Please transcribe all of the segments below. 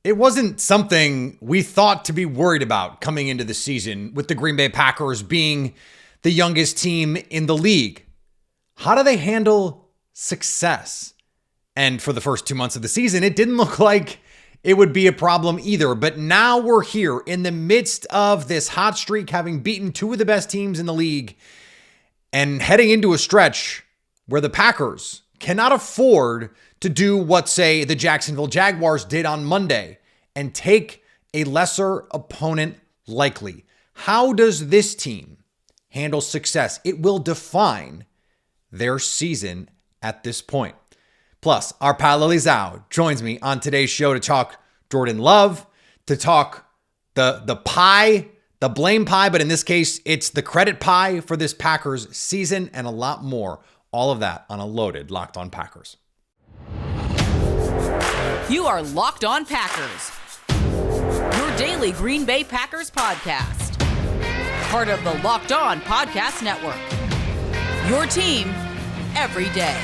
It wasn't something we thought to be worried about coming into the season, with the Green Bay Packers being the youngest team in the league. How do they handle success? And for the first 2 months of the season, it didn't look like it would be a problem either. But now we're here in the midst of this hot streak, having beaten two of the best teams in the league and heading into a stretch where the Packers cannot afford to do what, say, the Jacksonville Jaguars did on Monday and take a lesser opponent lightly. How does this team handle success? It will define their season at this point. Plus, our pal Zhao joins me on today's show to talk Jordan Love, to talk the pie, the blame pie, but in this case, it's the credit pie for this Packers season, and a lot more. All of that on a loaded Locked On Packers. You are Locked On Packers, your daily Green Bay Packers podcast. Part of the Locked On Podcast Network, your team every day.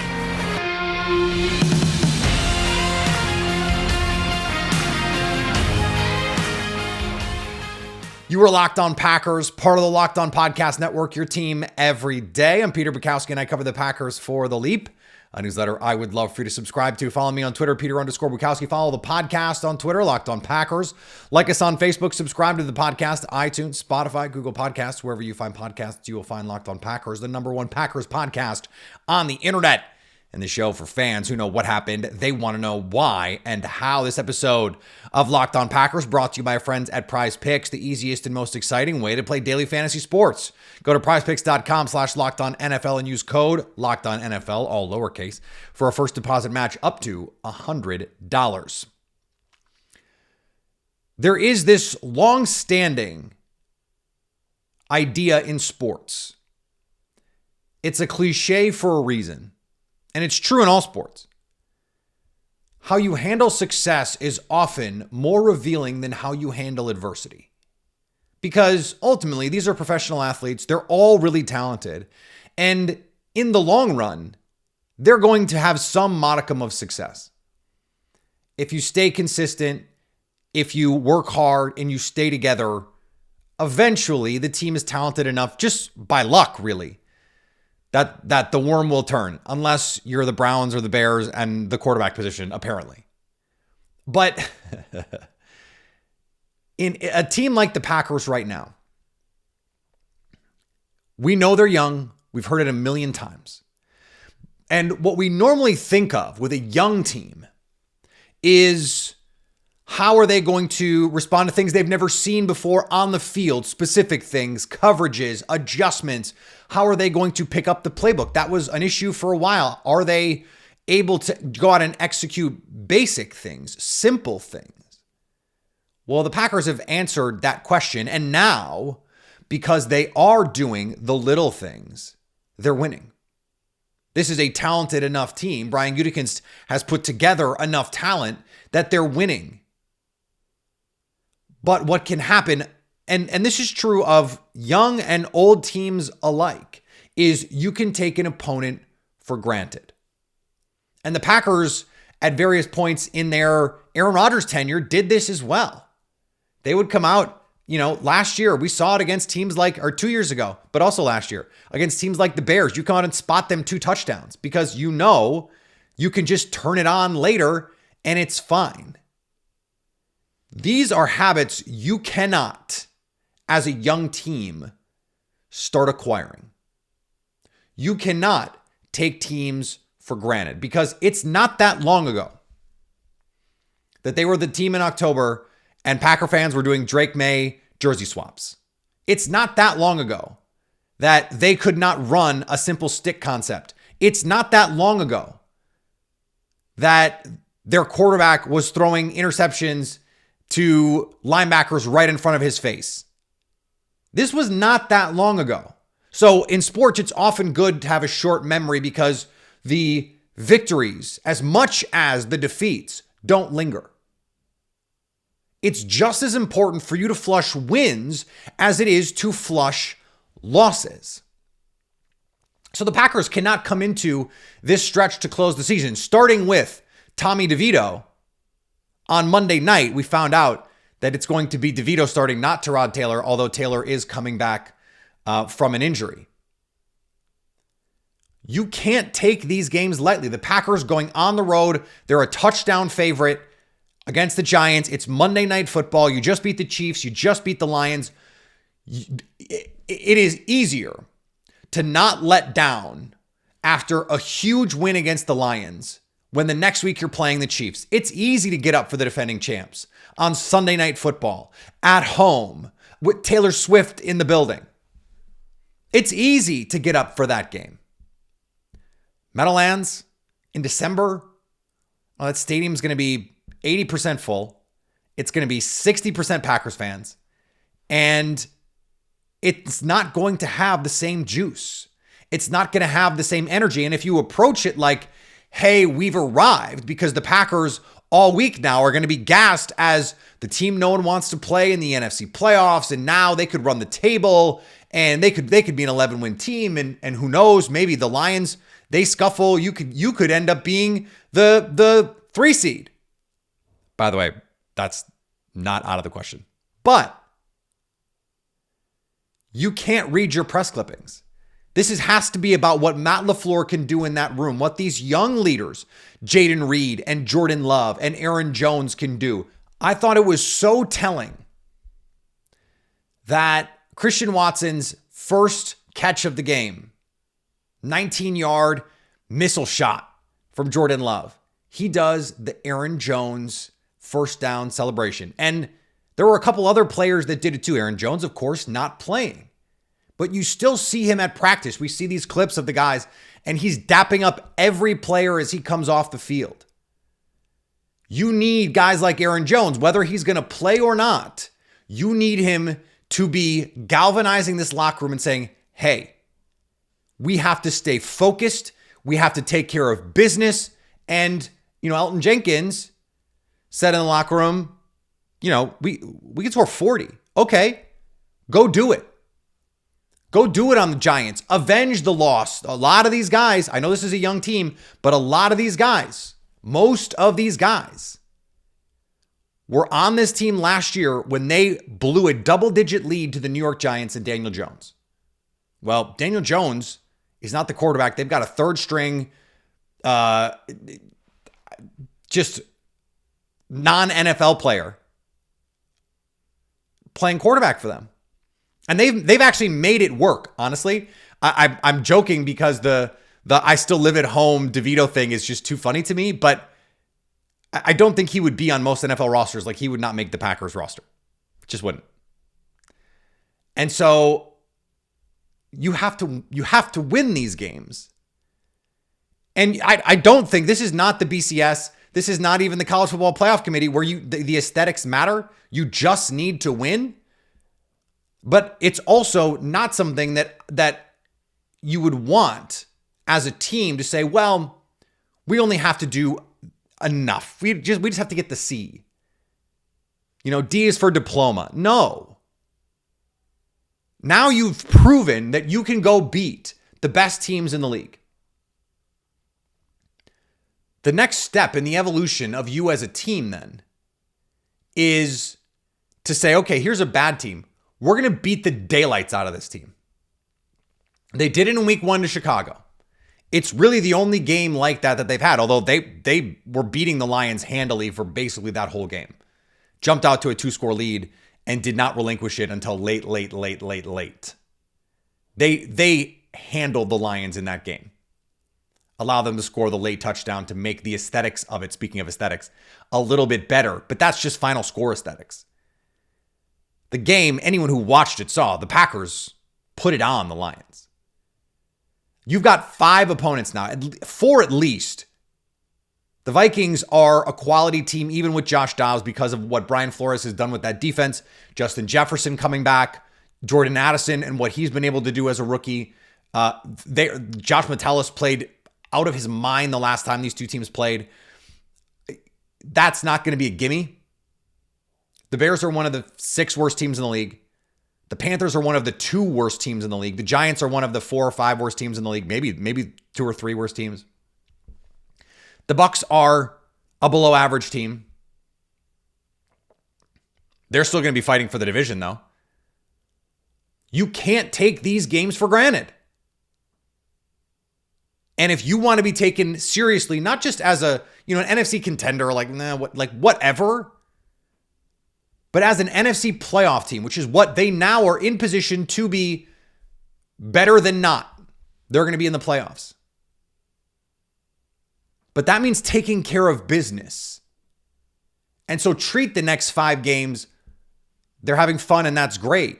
You are Locked On Packers, part of the Locked On Podcast Network, your team every day. I'm Peter Bukowski, and I cover the Packers for The Leap, a newsletter I would love for you to subscribe to. Follow me on Twitter, Peter_Bukowski. Follow the podcast on Twitter, Locked On Packers. Like us on Facebook. Subscribe to the podcast, iTunes, Spotify, Google Podcasts. Wherever you find podcasts, you will find Locked On Packers, the #1 Packers podcast on the internet. And the show for fans who know what happened, they want to know why and how. This episode of Locked On Packers brought to you by our friends at Prize Picks, the easiest and most exciting way to play daily fantasy sports. Go to prizepicks.com/LockedOnNFL and use code LockedOnNFL, all lowercase, for a first deposit match up to $100. There is this long-standing idea in sports. It's a cliche for a reason. And it's true in all sports. How you handle success is often more revealing than how you handle adversity. Because ultimately, these are professional athletes. They're all really talented. And in the long run, they're going to have some modicum of success. If you stay consistent, if you work hard and you stay together, eventually the team is talented enough, just by luck, really, that the worm will turn, unless you're the Browns or the Bears and the quarterback position, apparently. But in a team like the Packers right now, we know they're young. We've heard it a million times. And what we normally think of with a young team is, how are they going to respond to things they've never seen before on the field? Specific things, coverages, adjustments. How are they going to pick up the playbook? That was an issue for a while. Are they able to go out and execute basic things, simple things? Well, the Packers have answered that question. And now, because they are doing the little things, they're winning. This is a talented enough team. Brian Gute has put together enough talent that they're winning. But what can happen, and this is true of young and old teams alike, is you can take an opponent for granted. And the Packers, at various points in their Aaron Rodgers tenure, did this as well. They would come out, last year, we saw it against teams or 2 years ago, but also last year, against teams like the Bears. You come out and spot them 2 touchdowns because you can just turn it on later and it's fine. These are habits you cannot, as a young team, start acquiring. You cannot take teams for granted, because it's not that long ago that they were the team in October and Packer fans were doing Drake May jersey swaps. It's not that long ago that they could not run a simple stick concept. It's not that long ago that their quarterback was throwing interceptions to linebackers right in front of his face. This was not that long ago. So in sports, it's often good to have a short memory, because the victories, as much as the defeats, don't linger. It's just as important for you to flush wins as it is to flush losses. So the Packers cannot come into this stretch to close the season, starting with Tommy DeVito on Monday night, we found out that it's going to be DeVito starting, not Tyrod Taylor, although Taylor is coming back from an injury. You can't take these games lightly. The Packers going on the road, they're a touchdown favorite against the Giants. It's Monday Night Football. You just beat the Chiefs. You just beat the Lions. It is easier to not let down after a huge win against the Lions when the next week you're playing the Chiefs. It's easy to get up for the defending champs on Sunday Night Football at home with Taylor Swift in the building. It's easy to get up for that game. Meadowlands in December, that stadium's going to be 80% full. It's going to be 60% Packers fans. And it's not going to have the same juice. It's not going to have the same energy. And if you approach it like, hey, we've arrived, because the Packers all week now are going to be gassed as the team no one wants to play in the NFC playoffs, and now they could run the table, and they could be an 11-win team, and who knows, maybe the Lions, they scuffle, you could end up being the 3 seed. By the way, that's not out of the question. But you can't read your press clippings. This has to be about what Matt LaFleur can do in that room, what these young leaders, Jaden Reed and Jordan Love and Aaron Jones, can do. I thought it was so telling that Christian Watson's first catch of the game, 19-yard missile shot from Jordan Love. He does the Aaron Jones first down celebration. And there were a couple other players that did it too. Aaron Jones, of course, not playing. But you still see him at practice. We see these clips of the guys, and he's dapping up every player as he comes off the field. You need guys like Aaron Jones, whether he's going to play or not. You need him to be galvanizing this locker room and saying, hey, we have to stay focused. We have to take care of business. And, Elton Jenkins said in the locker room, we can score 40. Okay, go do it. Go do it on the Giants. Avenge the loss. A lot of these guys, I know this is a young team, but a lot of these guys, most of these guys were on this team last year when they blew a double-digit lead to the New York Giants and Daniel Jones. Well, Daniel Jones is not the quarterback. They've got a third-string, just non-NFL player playing quarterback for them. And they've actually made it work, honestly. I'm joking because the I still live at home DeVito thing is just too funny to me, but I don't think he would be on most NFL rosters. Like, he would not make the Packers roster. Just wouldn't. And so you have to win these games. And I don't think this is not the BCS. This is not even the College Football Playoff Committee where the aesthetics matter. You just need to win. But it's also not something that you would want as a team to say, well, we only have to do enough. We just have to get the C. D is for diploma. No. Now you've proven that you can go beat the best teams in the league. The next step in the evolution of you as a team then is to say, okay, here's a bad team. We're going to beat the daylights out of this team. They did it in week 1 to Chicago. It's really the only game like that they've had, although they were beating the Lions handily for basically that whole game. Jumped out to a 2-score lead and did not relinquish it until late. They handled the Lions in that game. Allow them to score the late touchdown to make the aesthetics of it, speaking of aesthetics, a little bit better. But that's just final score aesthetics. The game, anyone who watched it saw, the Packers put it on the Lions. You've got 5 opponents now, 4 at least. The Vikings are a quality team, even with Josh Dobbs, because of what Brian Flores has done with that defense. Justin Jefferson coming back, Jordan Addison, and what he's been able to do as a rookie. Josh Metellus played out of his mind the last time these two teams played. That's not going to be a gimme. The Bears are one of the 6 worst teams in the league. The Panthers are one of the 2 worst teams in the league. The Giants are one of the 4 or 5 worst teams in the league. Maybe 2 or 3 worst teams. The Bucs are a below average team. They're still going to be fighting for the division, though. You can't take these games for granted. And if you want to be taken seriously, not just as an NFC contender, like, whatever, but as an NFC playoff team, which is what they now are in position to be better than not. They're going to be in the playoffs. But that means taking care of business. And so treat the next 5 games. They're having fun and that's great.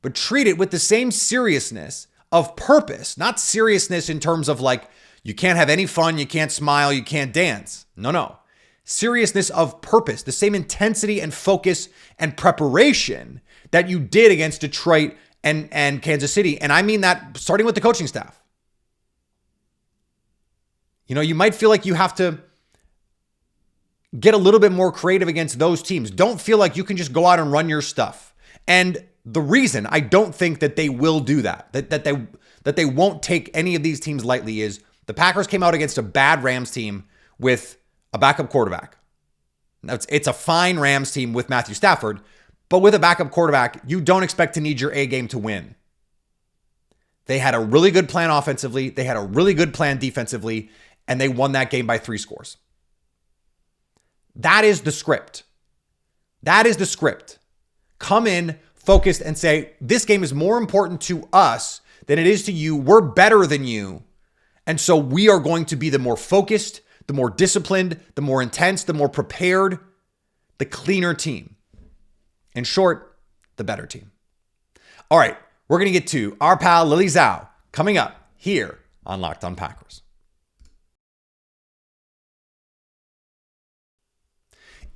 But treat it with the same seriousness of purpose, not seriousness in terms of like, you can't have any fun, you can't smile, you can't dance. No. Seriousness of purpose, the same intensity and focus and preparation that you did against Detroit and Kansas City. And I mean that starting with the coaching staff. You might feel like you have to get a little bit more creative against those teams. Don't feel like you can just go out and run your stuff. And the reason I don't think that they will do that they won't take any of these teams lightly is the Packers came out against a bad Rams team with a backup quarterback. It's a fine Rams team with Matthew Stafford, but with a backup quarterback, you don't expect to need your A game to win. They had a really good plan offensively. They had a really good plan defensively, and they won that game by 3 scores. That is the script. Come in, focused, and say, this game is more important to us than it is to you. We're better than you. And so we are going to be the more focused, the more disciplined, the more intense, the more prepared, the cleaner team. In short, the better team. All right, we're going to get to our pal Lily Zhao coming up here on Locked On Packers.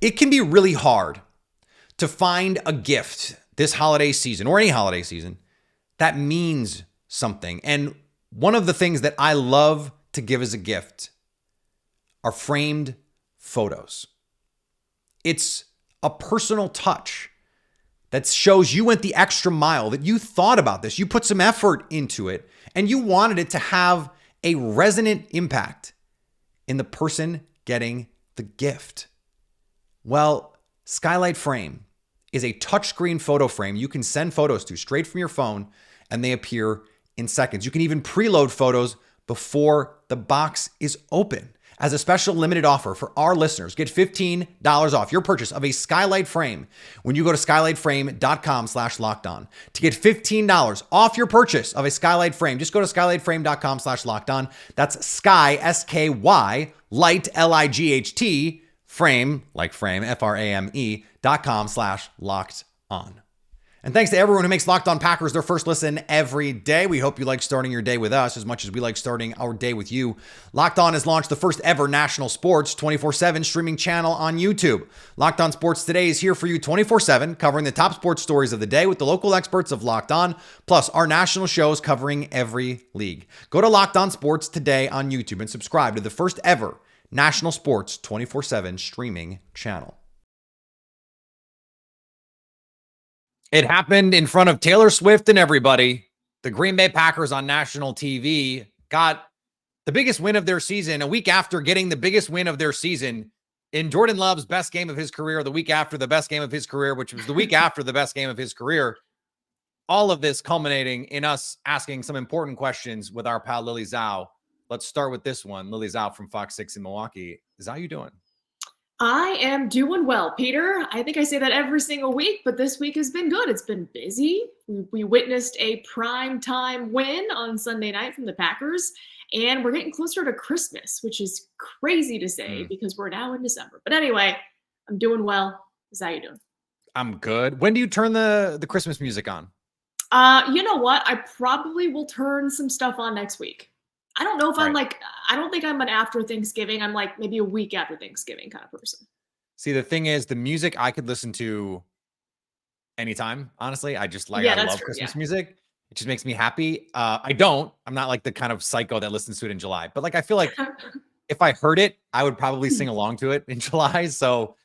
It can be really hard to find a gift this holiday season or any holiday season that means something. And one of the things that I love to give as a gift are framed photos. It's a personal touch that shows you went the extra mile, that you thought about this, you put some effort into it, and you wanted it to have a resonant impact in the person getting the gift. Well, Skylight Frame is a touchscreen photo frame you can send photos to straight from your phone, and they appear in seconds. You can even preload photos before the box is open. As a special limited offer for our listeners, get $15 off your purchase of a Skylight Frame when you go to skylightframe.com/lockedon. To get $15 off your purchase of a Skylight Frame, just go to skylightframe.com/lockedon. That's Sky, S-K-Y, Light, L-I-G-H-T, Frame, like frame, FRAME.com/locked-on. And thanks to everyone who makes Locked On Packers their first listen every day. We hope you like starting your day with us as much as we like starting our day with you. Locked On has launched the first ever national sports 24/7 streaming channel on YouTube. Locked On Sports Today is here for you 24/7, covering the top sports stories of the day with the local experts of Locked On, plus our national shows covering every league. Go to Locked On Sports Today on YouTube and subscribe to the first ever national sports 24/7 streaming channel. It happened in front of Taylor Swift and everybody. The Green Bay Packers on national TV got the biggest win of their season a week after getting the biggest win of their season in Jordan Love's best game of his career, the week after the best game of his career, which was the week after the best game of his career. All of this culminating in us asking some important questions with our pal Lily Zhao. Let's start with this one. Lily Zhao from Fox 6 in Milwaukee. How you doing? I am doing well, Peter. I think I say that every single week, but this week has been good. It's been busy. We witnessed a prime time win on Sunday night from the Packers, and we're getting closer to Christmas, which is crazy to say because we're now in December. But anyway, I'm doing well. How you doing? I'm good. When do you turn the Christmas music on? You know what? I probably will turn some stuff on next week. I don't know if I'm like, I don't think I'm an after Thanksgiving. I'm like maybe a week after Thanksgiving kind of person. See, the thing is, the music I could listen to anytime, honestly. I just like, I love Christmas music. It just makes me happy. I'm not like the kind of psycho that listens to it in July, but like, I feel like if I heard it, I would probably sing along to it in July. So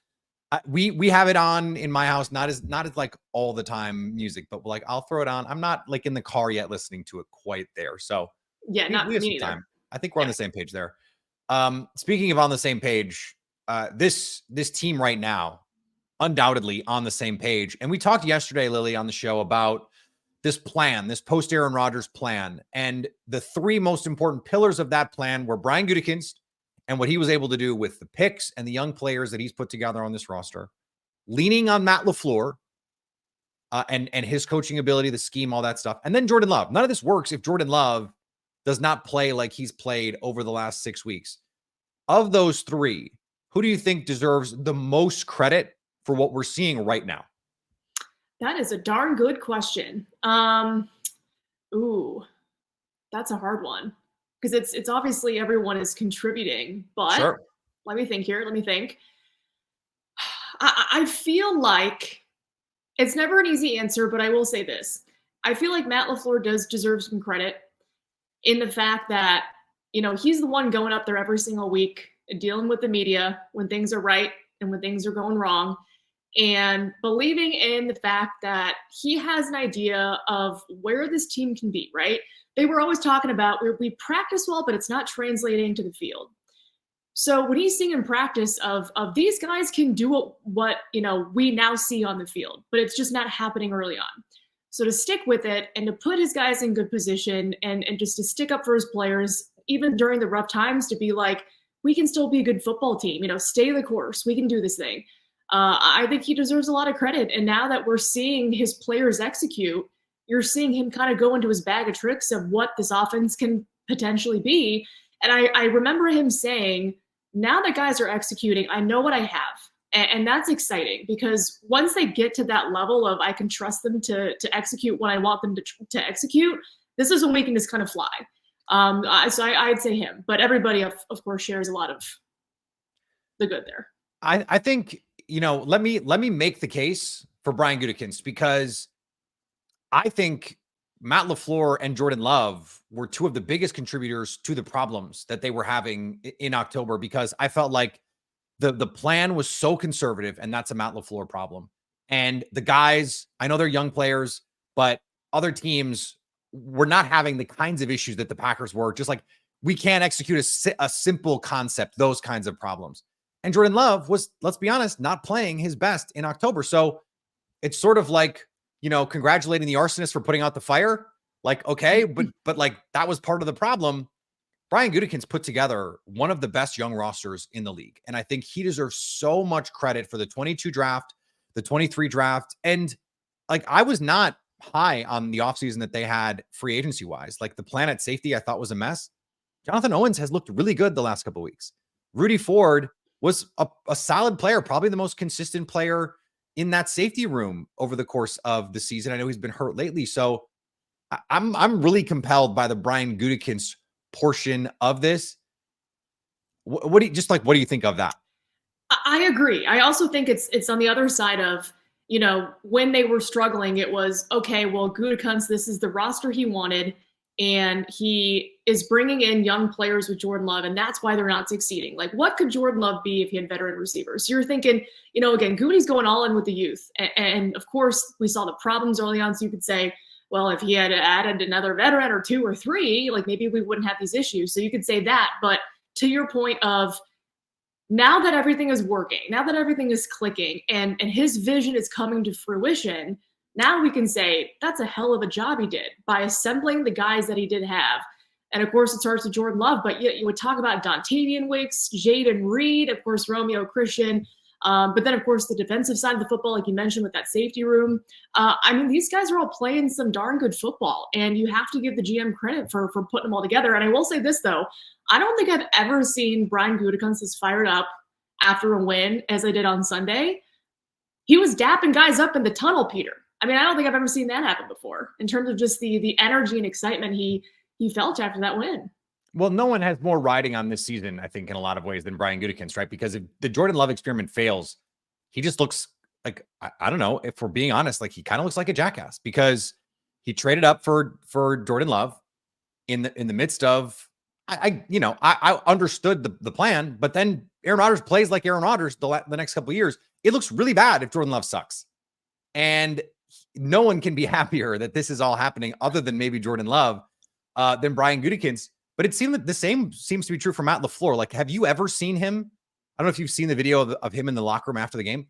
we have it on in my house, not as like all the time music, but like, I'll throw it on. I'm not like in the car yet listening to it quite there. So yeah, not we have me some either. time. I think we're on the same page there. Speaking of on the same page, this team right now undoubtedly on the same page. And we talked yesterday, Lily, on the show about this plan, this post Aaron Rodgers plan. And the three most important pillars of that plan were Brian Gutekunst and what he was able to do with the picks and the young players that he's put together on this roster, leaning on Matt LaFleur and his coaching ability, the scheme, all that stuff. And then Jordan Love. None of this works if Jordan Love does not play like he's played over the last 6 weeks. Of those three, who do you think deserves the most credit for what we're seeing right now? That is a darn good question. Ooh, that's a hard one because it's obviously everyone is contributing, but Sure. Let me think here. Let me think. I feel like it's never an easy answer, but I will say this. I feel like Matt LaFleur does deserve some credit in the fact that, he's the one going up there every single week, dealing with the media when things are right and when things are going wrong, and believing in the fact that he has an idea of where this team can be, right? They were always talking about we practice well, but it's not translating to the field. So when he's seeing in practice of these guys can do what we now see on the field, but it's just not happening early on. So to stick with it and to put his guys in good position and just to stick up for his players, even during the rough times, to be like, we can still be a good football team, stay the course. We can do this thing. I think he deserves a lot of credit. And now that we're seeing his players execute, you're seeing him kind of go into his bag of tricks of what this offense can potentially be. And I remember him saying, now that guys are executing, I know what I have. And that's exciting because once they get to that level of I can trust them to execute what I want them to execute, this is when we can just kind of fly. So I'd say him, but everybody, of course, shares a lot of the good there. I think, let me make the case for Brian Gutekunst because I think Matt LaFleur and Jordan Love were two of the biggest contributors to the problems that they were having in October, because I felt like the plan was so conservative, and that's a Matt LaFleur problem. And the guys, I know they're young players, but other teams were not having the kinds of issues that the Packers were. Just like we can't execute a simple concept, those kinds of problems. And Jordan Love was, let's be honest, not playing his best in October. So it's sort of like, congratulating the arsonist for putting out the fire. Like, okay, but like that was part of the problem. Brian Gutekunst put together one of the best young rosters in the league. And I think he deserves so much credit for the 22 draft, the 23 draft. And like, I was not high on the offseason that they had free agency wise. Like the plan at safety, I thought was a mess. Jonathan Owens has looked really good the last couple of weeks. Rudy Ford was a solid player, probably the most consistent player in that safety room over the course of the season. I know he's been hurt lately. So I'm really compelled by the Brian Gutekunst portion of this. What do you think of that? I agree. I also think it's on the other side of, when they were struggling, it was, okay, well, Gutekunst, this is the roster he wanted, and he is bringing in young players with Jordan Love, and that's why they're not succeeding. Like, what could Jordan Love be if he had veteran receivers? You're thinking, again, Gute's going all in with the youth. And of course, we saw the problems early on, so you could say, well, if he had added another veteran or two or three, like maybe we wouldn't have these issues. So you could say that. But to your point of now that everything is working, now that everything is clicking and his vision is coming to fruition, now we can say that's a hell of a job he did by assembling the guys that he did have. And of course, it starts with Jordan Love, but you would talk about Dontavian Wicks, Jaden Reed, of course, Romeo Christian. But then, of course, the defensive side of the football, like you mentioned with that safety room. These guys are all playing some darn good football, and you have to give the GM credit for putting them all together. And I will say this, though. I don't think I've ever seen Brian Gutekunst as fired up after a win as I did on Sunday. He was dapping guys up in the tunnel, Peter. I don't think I've ever seen that happen before in terms of just the energy and excitement he felt after that win. Well, no one has more riding on this season, I think, in a lot of ways than Brian Gutekunst, right? Because if the Jordan Love experiment fails, he just looks like, I don't know, if we're being honest, like he kind of looks like a jackass because he traded up for Jordan Love in the midst of, I understood the plan, but then Aaron Rodgers plays like Aaron Rodgers the next couple of years. It looks really bad if Jordan Love sucks. And no one can be happier that this is all happening other than maybe Jordan Love than Brian Gutekunst. But it seemed that the same seems to be true for Matt LaFleur. Like, have you ever seen him? I don't know if you've seen the video of him in the locker room after the game.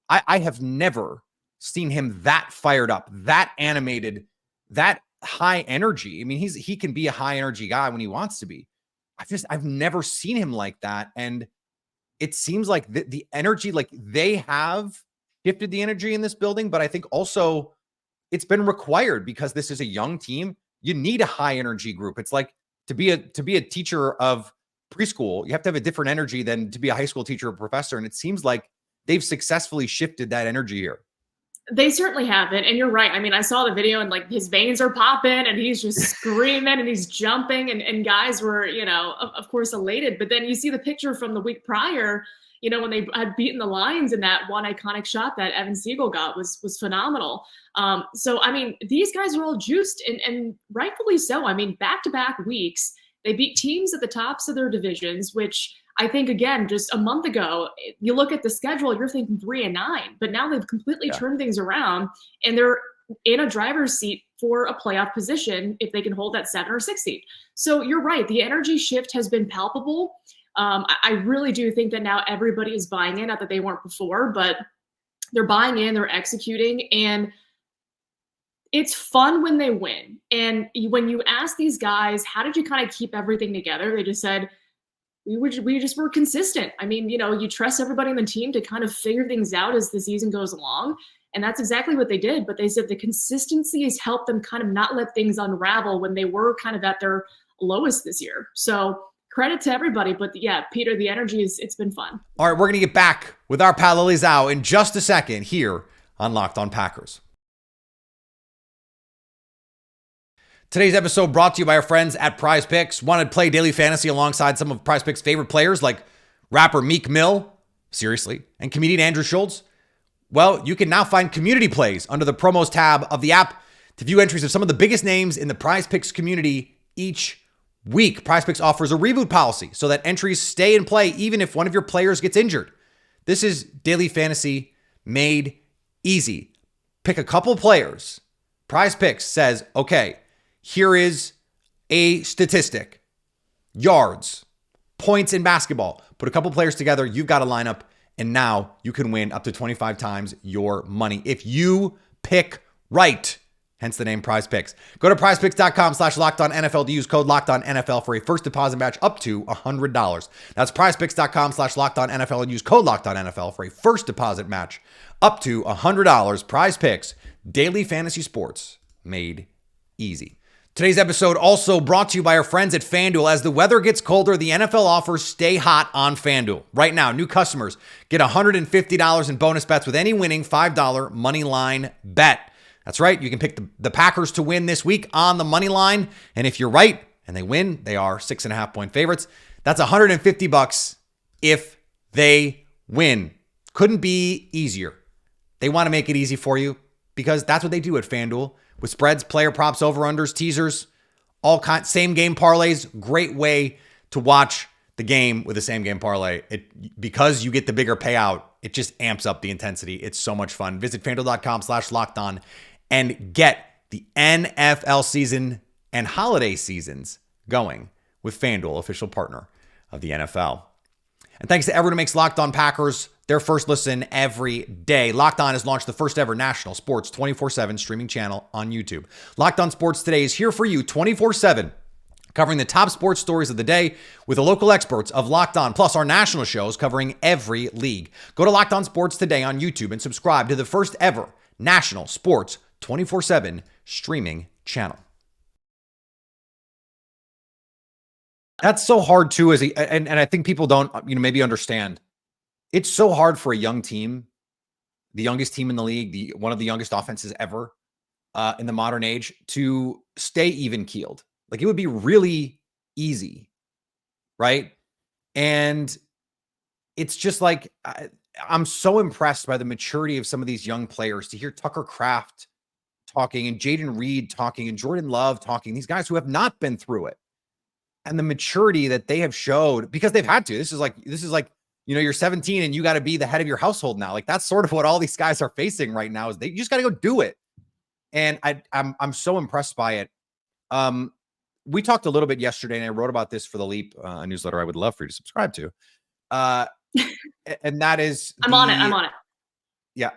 I have never seen him that fired up, that animated, that high energy. I mean, he can be a high energy guy when he wants to be. I've never seen him like that. And it seems like the energy, like they have shifted the energy in this building, but I think also it's been required because this is a young team. You need a high energy group. It's like to be a teacher of preschool, you have to have a different energy than to be a high school teacher or professor. And it seems like they've successfully shifted that energy here. They certainly haven't. And you're right. I mean, I saw the video and like his veins are popping and he's just screaming and he's jumping and guys were, of course, elated. But then you see the picture from the week prior, when they had beaten the Lions in that one iconic shot that Evan Siegel got was phenomenal. So, I mean, these guys are all juiced and rightfully so. I mean, back-to-back weeks, they beat teams at the tops of their divisions, which I think, again, just a month ago, you look at the schedule, you're thinking 3-9, but now they've completely turned things around and they're in a driver's seat for a playoff position if they can hold that 7 or 6 seed. So you're right. The energy shift has been palpable. I really do think that now everybody is buying in, not that they weren't before, but they're buying in, they're executing, and it's fun when they win. And when you ask these guys, how did you kind of keep everything together? They just said, we just were consistent. I mean, you trust everybody on the team to kind of figure things out as the season goes along. And that's exactly what they did. But they said the consistency has helped them kind of not let things unravel when they were kind of at their lowest this year. So credit to everybody. But yeah, Peter, the energy it's been fun. All right, we're going to get back with our pal Lily Zhao in just a second here on Locked On Packers. Today's episode brought to you by our friends at Prize Picks. Want to play daily fantasy alongside some of Prize Picks' favorite players like rapper Meek Mill, seriously, and comedian Andrew Schultz? Well, you can now find community plays under the promos tab of the app to view entries of some of the biggest names in the Prize Picks community each week. Prize Picks offers a reboot policy so that entries stay in play even if one of your players gets injured. This is daily fantasy made easy. Pick a couple players. Prize Picks says, okay, here is a statistic. Yards, points in basketball. Put a couple players together, you've got a lineup, and now you can win up to 25 times your money if you pick right. Hence the name Prize Picks. Go to prizepicks.com/LockedOnNFL to use code LockedOnNFL for a first deposit match up to $100. That's prizepicks.com/LockedOnNFL and use code LockedOnNFL for a first deposit match up to $100. Prize Picks, daily fantasy sports made easy. Today's episode also brought to you by our friends at FanDuel. As the weather gets colder, the NFL offers stay hot on FanDuel. Right now, new customers get $150 in bonus bets with any winning $5 money line bet. That's right. You can pick the Packers to win this week on the money line. And if you're right and they win, they are 6.5 point favorites. That's $150 if they win. Couldn't be easier. They want to make it easy for you because that's what they do at FanDuel. With spreads, player props, over-unders, teasers, all kinds, same game parlays. Great way to watch the game with a same game parlay. Because you get the bigger payout, it just amps up the intensity. It's so much fun. Visit FanDuel.com/lockedon and get the NFL season and holiday seasons going with FanDuel, official partner of the NFL. And thanks to everyone who makes Locked On Packers their first listen every day. Locked On has launched the first ever national sports 24/7 streaming channel on YouTube. Locked On Sports Today is here for you 24/7, covering the top sports stories of the day with the local experts of Locked On, plus our national shows covering every league. Go to Locked On Sports Today on YouTube and subscribe to the first ever national sports 24/7 streaming channel. That's so hard too, and I think people don't, maybe understand. It's so hard for a young team, the youngest team in the league, one of the youngest offenses ever in the modern age, to stay even keeled. Like it would be really easy, right? And it's just like I'm so impressed by the maturity of some of these young players. To hear Tucker Kraft talking and Jaden Reed talking and Jordan Love talking, these guys who have not been through it, and the maturity that they have showed because they've had to. This is like you're 17 and you got to be the head of your household now. Like that's sort of what all these guys are facing right now. Is you just got to go do it. And I'm so impressed by it. We talked a little bit yesterday, and I wrote about this for the Leap, a newsletter I would love for you to subscribe to. And that is I'm on it. Yeah.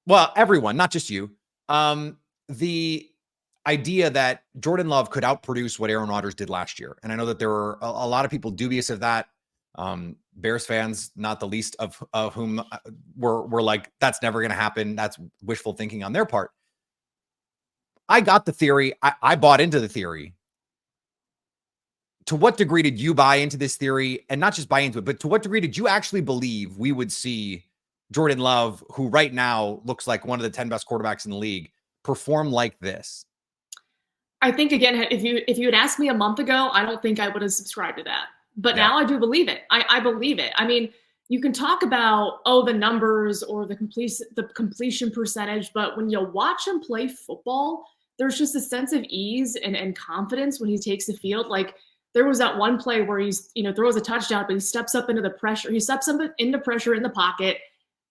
Well, everyone, not just you. The idea that Jordan Love could outproduce what Aaron Rodgers did last year. And I know that there were a lot of people dubious of that. Bears fans, not the least of whom were like, that's never going to happen. That's wishful thinking on their part. I got the theory. I bought into the theory. To what degree did you buy into this theory? And not just buy into it, but to what degree did you actually believe we would see Jordan Love, who right now looks like one of the 10 best quarterbacks in the league, perform like this? I think, again, if you had asked me a month ago, I don't think I would have subscribed to that. But now I do believe it. I believe it. I mean, you can talk about, the numbers or the completion percentage, but when you watch him play football, there's just a sense of ease and confidence when he takes the field. Like, there was that one play where he's, throws a touchdown, but he steps up into the pressure. He steps up into pressure in the pocket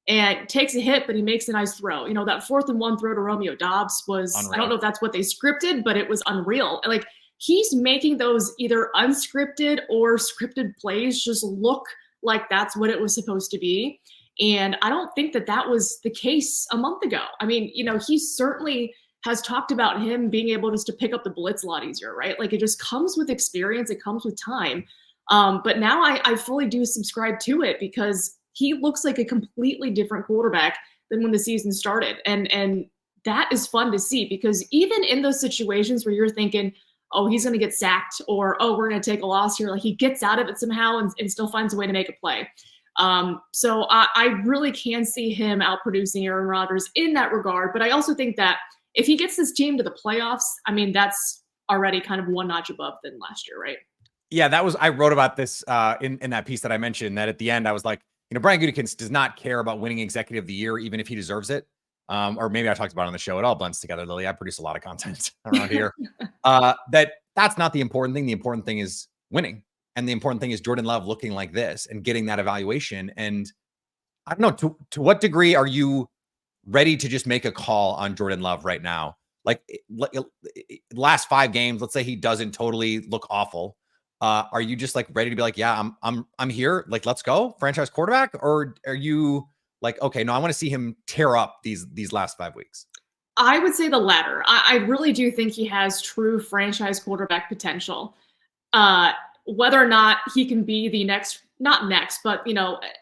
and takes a hit, but he makes a nice throw. That 4th and 1 throw to Romeo Doubs was, unreal. I don't know if that's what they scripted, but it was unreal. Like, he's making those either unscripted or scripted plays just look like that's what it was supposed to be. And I don't think that was the case a month ago. I mean, he certainly has talked about him being able just to pick up the blitz a lot easier, right? Like, it just comes with experience. It comes with time. But now I fully do subscribe to it because he looks like a completely different quarterback than when the season started. And that is fun to see because even in those situations where you're thinking, oh, he's going to get sacked or, oh, we're going to take a loss here, like he gets out of it somehow and still finds a way to make a play. So I really can see him outproducing Aaron Rodgers in that regard. But I also think that if he gets this team to the playoffs, I mean, that's already kind of one notch above than last year, right? Yeah, I wrote about this in that piece that I mentioned, that at the end I was like, Brian Gutekunst does not care about winning Executive of the Year, even if he deserves it. Or maybe I talked about it on the show. It all blends together, Lily. I produce a lot of content around here. That's not the important thing. The important thing is winning. And the important thing is Jordan Love looking like this and getting that evaluation. And I don't know, to what degree are you ready to just make a call on Jordan Love right now? Like last 5 games, let's say he doesn't totally look awful. Are you just like ready to be like, yeah, I'm here, like, let's go, franchise quarterback? Or are you like, okay, no, I want to see him tear up these last 5 weeks? I would say the latter. I really do think he has true franchise quarterback potential. Whether or not he can be the not next, but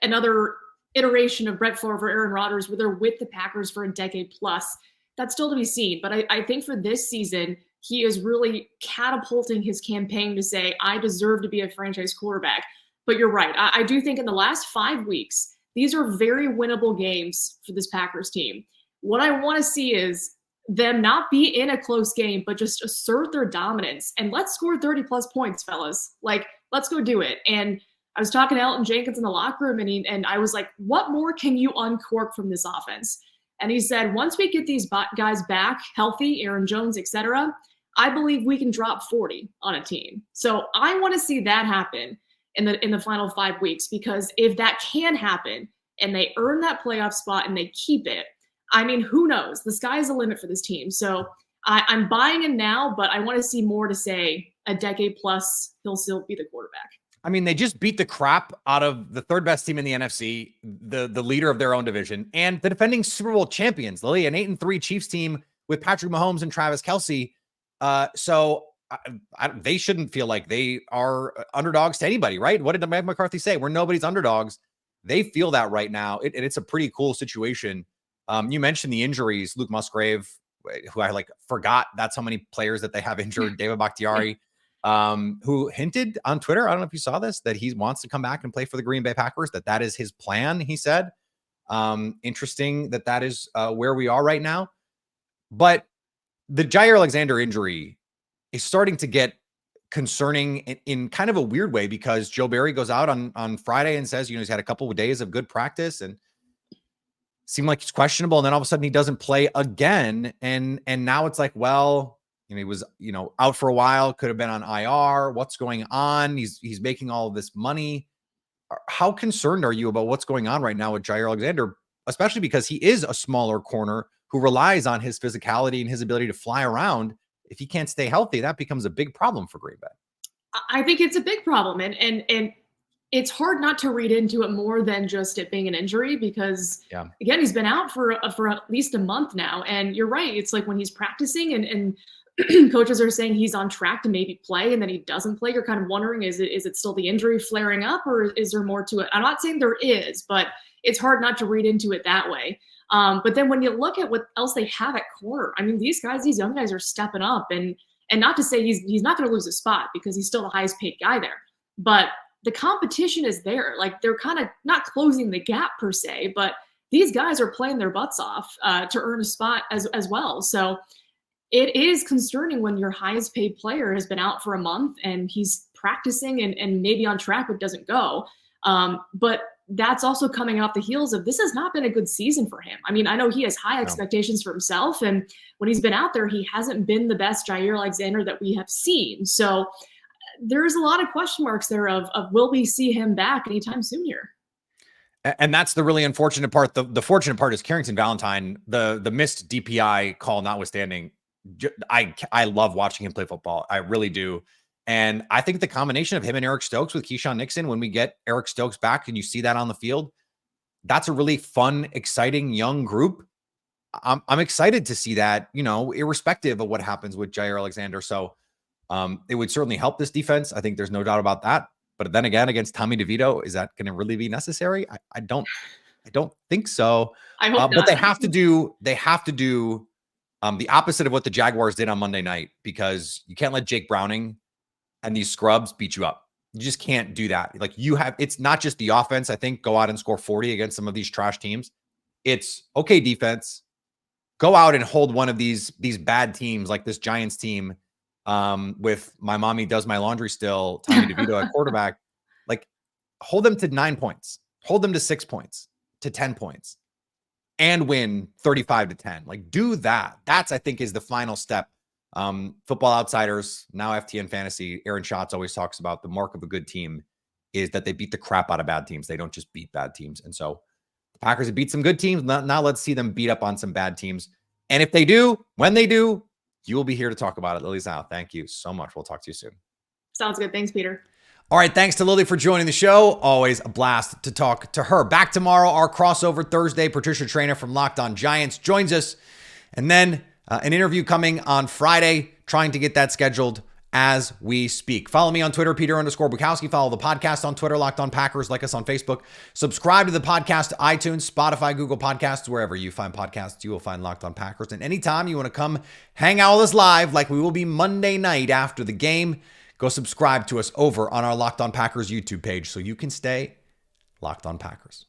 another iteration of Brett Favre or Aaron Rodgers, where they're with the Packers for a decade plus, that's still to be seen. But I think for this season, he is really catapulting his campaign to say, I deserve to be a franchise quarterback. But you're right. I do think in the last 5 weeks, these are very winnable games for this Packers team. What I want to see is them not be in a close game, but just assert their dominance. And let's score 30-plus points, fellas. Like, let's go do it. And I was talking to Elton Jenkins in the locker room, and I was like, what more can you uncork from this offense? And he said, once we get these guys back healthy, Aaron Jones, et cetera, I believe we can drop 40 on a team. So I want to see that happen in the final 5 weeks, because if that can happen and they earn that playoff spot and they keep it, I mean, who knows? The sky's the limit for this team. So I'm buying in now, but I want to see more to say a decade plus he'll still be the quarterback. I mean, they just beat the crap out of the 3rd best team in the NFC, the leader of their own division, and the defending Super Bowl champions, Lily, an 8-3 Chiefs team with Patrick Mahomes and Travis Kelce. So they shouldn't feel like they are underdogs to anybody, right? What did Mike McCarthy say? We're nobody's underdogs. They feel that right now. It's a pretty cool situation. You mentioned the injuries, Luke Musgrave, who I forgot that's how many players that they have injured. David Bakhtiari, who hinted on Twitter, I don't know if you saw this, that he wants to come back and play for the Green Bay Packers, that is his plan, he said. Interesting that is where we are right now. But the Jair Alexander injury is starting to get concerning in kind of a weird way, because Joe Barry goes out on Friday and says, he's had a couple of days of good practice and seemed like he's questionable. And then all of a sudden he doesn't play again. And now it's like, well, he was, out for a while, could have been on IR. What's going on? He's making all of this money. How concerned are you about what's going on right now with Jair Alexander, especially because he is a smaller corner who relies on his physicality and his ability to fly around? If he can't stay healthy, that becomes a big problem for Green Bay. I think it's a big problem. And it's hard not to read into it more than just it being an injury because, again, he's been out for at least a month now. And you're right. It's like when he's practicing and coaches are saying he's on track to maybe play and then he doesn't play, you're kind of wondering, is it still the injury flaring up or is there more to it? I'm not saying there is, but it's hard not to read into it that way. But then when you look at what else they have at corner, I mean, these young guys are stepping up and not to say he's not going to lose a spot because he's still the highest paid guy there, but the competition is there. Like they're kind of not closing the gap per se, but these guys are playing their butts off to earn a spot as well. So it is concerning when your highest paid player has been out for a month and he's practicing and maybe on track, but doesn't go. But that's also coming off the heels of this has not been a good season for him. I mean, I know he has high expectations for himself. And when he's been out there, he hasn't been the best Jair Alexander that we have seen. So there's a lot of question marks there of will we see him back anytime soon here? And that's the really unfortunate part. The fortunate part is Carrington Valentine, the missed DPI call notwithstanding. I love watching him play football. I really do. And I think the combination of him and Eric Stokes with Keyshawn Nixon, when we get Eric Stokes back and you see that on the field, that's a really fun, exciting young group. I'm excited to see that, irrespective of what happens with Jair Alexander. So it would certainly help this defense. I think there's no doubt about that. But then again, against Tommy DeVito, is that going to really be necessary? I don't think so. I hope not. But they have to do the opposite of what the Jaguars did on Monday night, because you can't let Jake Browning and these scrubs beat you up. You just can't do that. Like it's not just the offense, I think, go out and score 40 against some of these trash teams. It's okay, defense, go out and hold one of these bad teams like this Giants team with my mommy does my laundry still, Tommy DeVito at quarterback. Like hold them to 9 points, hold them to 6 points, to 10 points and win 35-10. Like do that. That's, I think, is the final step. Football Outsiders, now FTN Fantasy, Aaron Schatz always talks about the mark of a good team is that they beat the crap out of bad teams. They don't just beat bad teams. And so the Packers have beat some good teams. Now let's see them beat up on some bad teams. And if they do, when they do, you will be here to talk about it. Lily Zhao, thank you so much. We'll talk to you soon. Sounds good. Thanks, Peter. All right. Thanks to Lily for joining the show. Always a blast to talk to her. Back tomorrow, our crossover Thursday. Patricia Traynor from Locked On Giants joins us. And then an interview coming on Friday, trying to get that scheduled as we speak. Follow me on Twitter, Peter_Bukowski. Follow the podcast on Twitter, Locked On Packers. Like us on Facebook. Subscribe to the podcast, iTunes, Spotify, Google Podcasts, wherever you find podcasts, you will find Locked On Packers. And anytime you want to come hang out with us live, like we will be Monday night after the game, go subscribe to us over on our Locked On Packers YouTube page so you can stay Locked On Packers.